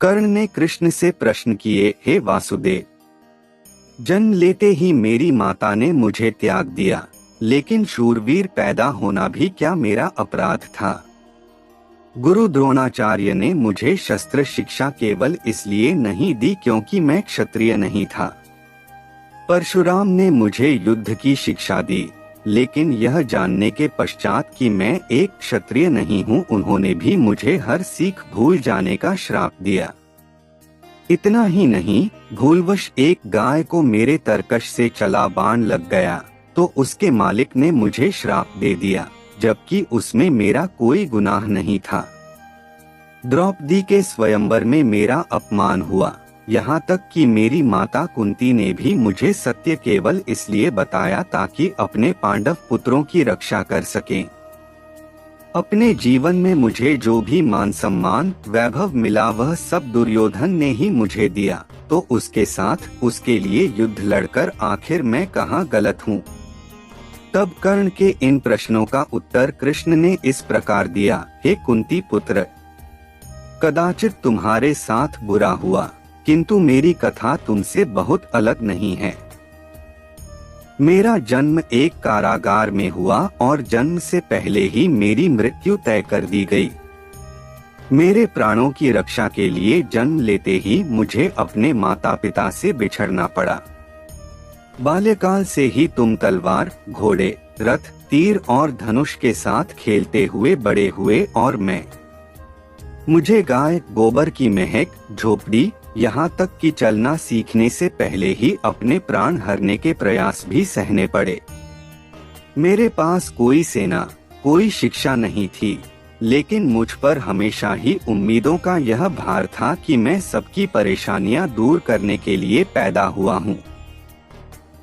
कर्ण ने कृष्ण से प्रश्न किए, हे वासुदेव, जन्म लेते ही मेरी माता ने मुझे त्याग दिया, लेकिन शूरवीर पैदा होना भी क्या मेरा अपराध था? गुरु द्रोणाचार्य ने मुझे शस्त्र शिक्षा केवल इसलिए नहीं दी क्योंकि मैं क्षत्रिय नहीं था। परशुराम ने मुझे युद्ध की शिक्षा दी, लेकिन यह जानने के पश्चात कि मैं एक क्षत्रिय नहीं हूँ, उन्होंने भी मुझे हर सीख भूल जाने का श्राप दिया। इतना ही नहीं, भूलवश एक गाय को मेरे तरकश से चला बाण लग गया तो उसके मालिक ने मुझे श्राप दे दिया, जबकि उसमें मेरा कोई गुनाह नहीं था। द्रौपदी के स्वयंवर में मेरा अपमान हुआ, यहाँ तक कि मेरी माता कुंती ने भी मुझे सत्य केवल इसलिए बताया ताकि अपने पांडव पुत्रों की रक्षा कर सकें। अपने जीवन में मुझे जो भी मान सम्मान वैभव मिला वह सब दुर्योधन ने ही मुझे दिया, तो उसके साथ उसके लिए युद्ध लड़कर आखिर मैं कहाँ गलत हूँ? तब कर्ण के इन प्रश्नों का उत्तर कृष्ण ने इस प्रकार दिया, हे कुंती पुत्र, कदाचित तुम्हारे साथ बुरा हुआ, किंतु मेरी कथा तुमसे बहुत अलग नहीं है। मेरा जन्म एक कारागार में हुआ और जन्म से पहले ही मेरी मृत्यु तय कर दी गई। मेरे प्राणों की रक्षा के लिए जन्म लेते ही मुझे अपने माता पिता से बिछड़ना पड़ा। बाल्यकाल से ही तुम तलवार, घोड़े, रथ, तीर और धनुष के साथ खेलते हुए बड़े हुए और मुझे गाय गोबर की महक, झोपड़ी, यहाँ तक कि चलना सीखने से पहले ही अपने प्राण हरने के प्रयास भी सहने पड़े। मेरे पास कोई सेना, कोई शिक्षा नहीं थी, लेकिन मुझ पर हमेशा ही उम्मीदों का यह भार था कि मैं सबकी परेशानियां दूर करने के लिए पैदा हुआ हूँ।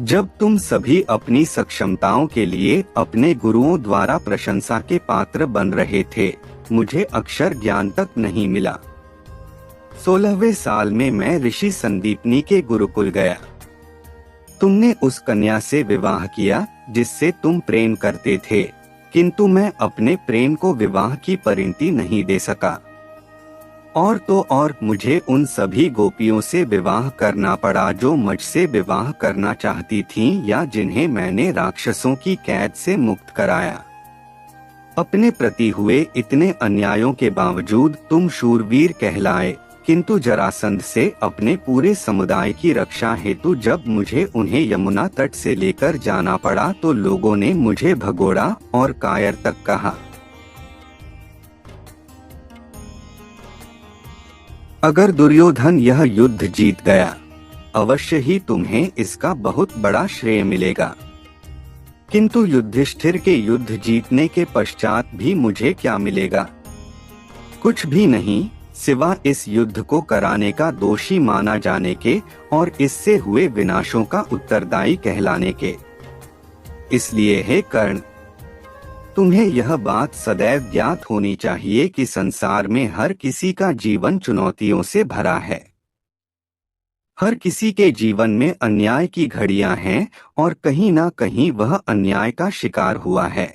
जब तुम सभी अपनी सक्षमताओं के लिए अपने गुरुओं द्वारा प्रशंसा के पात्र बन रहे थे, मुझे अक्षर ज्ञान तक नहीं मिला। 16वें साल में मैं ऋषि संदीपनी के गुरुकुल गया। तुमने उस कन्या से विवाह किया जिससे तुम प्रेम करते थे, किंतु मैं अपने प्रेम को विवाह की परिणति नहीं दे सका। और तो और मुझे उन सभी गोपियों से विवाह करना पड़ा जो मुझसे विवाह करना चाहती थीं या जिन्हें मैंने राक्षसों की कैद से मुक्त कराया। अपने प्रति हुए इतने अन्यायों के बावजूद तुम शूरवीर कहलाए, किंतु जरासंध से अपने पूरे समुदाय की रक्षा हेतु जब मुझे उन्हें यमुना तट से लेकर जाना पड़ा तो लोगों ने मुझे भगोड़ा और कायर तक कहा। अगर दुर्योधन यह युद्ध जीत गया, अवश्य ही तुम्हें इसका बहुत बड़ा श्रेय मिलेगा, किंतु युधिष्ठिर के युद्ध जीतने के पश्चात भी मुझे क्या मिलेगा? कुछ भी नहीं, सिवा इस युद्ध को कराने का दोषी माना जाने के और इससे हुए विनाशों का उत्तरदायी कहलाने के। इसलिए हे कर्ण, तुम्हें यह बात सदैव ज्ञात होनी चाहिए कि संसार में हर किसी का जीवन चुनौतियों से भरा है। हर किसी के जीवन में अन्याय की घड़ियां हैं और कहीं ना कहीं वह अन्याय का शिकार हुआ है।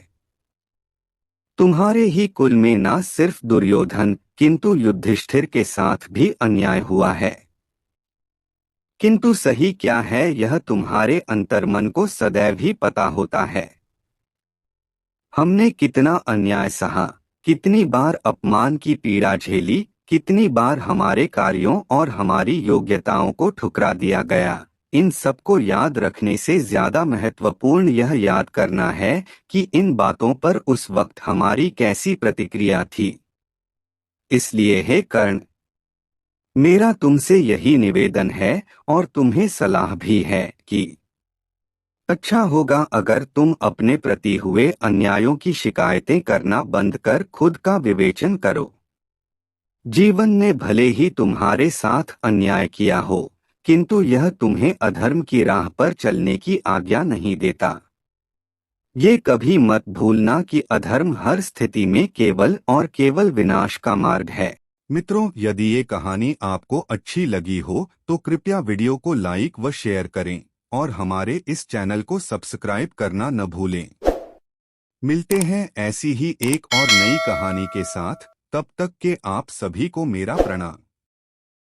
तुम्हारे ही कुल में न सिर्फ दुर्योधन किंतु युधिष्ठिर के साथ भी अन्याय हुआ है। किंतु सही क्या है यह तुम्हारे अंतर्मन को सदैव ही पता होता है। हमने कितना अन्याय सहा, कितनी बार अपमान की पीड़ा झेली, कितनी बार हमारे कार्यों और हमारी योग्यताओं को ठुकरा दिया गया। इन सबको याद रखने से ज्यादा महत्वपूर्ण यह याद करना है कि इन बातों पर उस वक्त हमारी कैसी प्रतिक्रिया थी। इसलिए हे कर्ण, मेरा तुमसे यही निवेदन है और तुम्हें सलाह भी है कि अच्छा होगा अगर तुम अपने प्रति हुए अन्यायों की शिकायतें करना बंद कर खुद का विवेचन करो। जीवन ने भले ही तुम्हारे साथ अन्याय किया हो, किंतु यह तुम्हें अधर्म की राह पर चलने की आज्ञा नहीं देता। ये कभी मत भूलना कि अधर्म हर स्थिति में केवल और केवल विनाश का मार्ग है। मित्रों, यदि ये कहानी आपको अच्छी लगी हो तो कृपया वीडियो को लाइक व शेयर करें और हमारे इस चैनल को सब्सक्राइब करना न भूलें। मिलते हैं ऐसी ही एक और नई कहानी के साथ, तब तक के आप सभी को मेरा प्रणाम।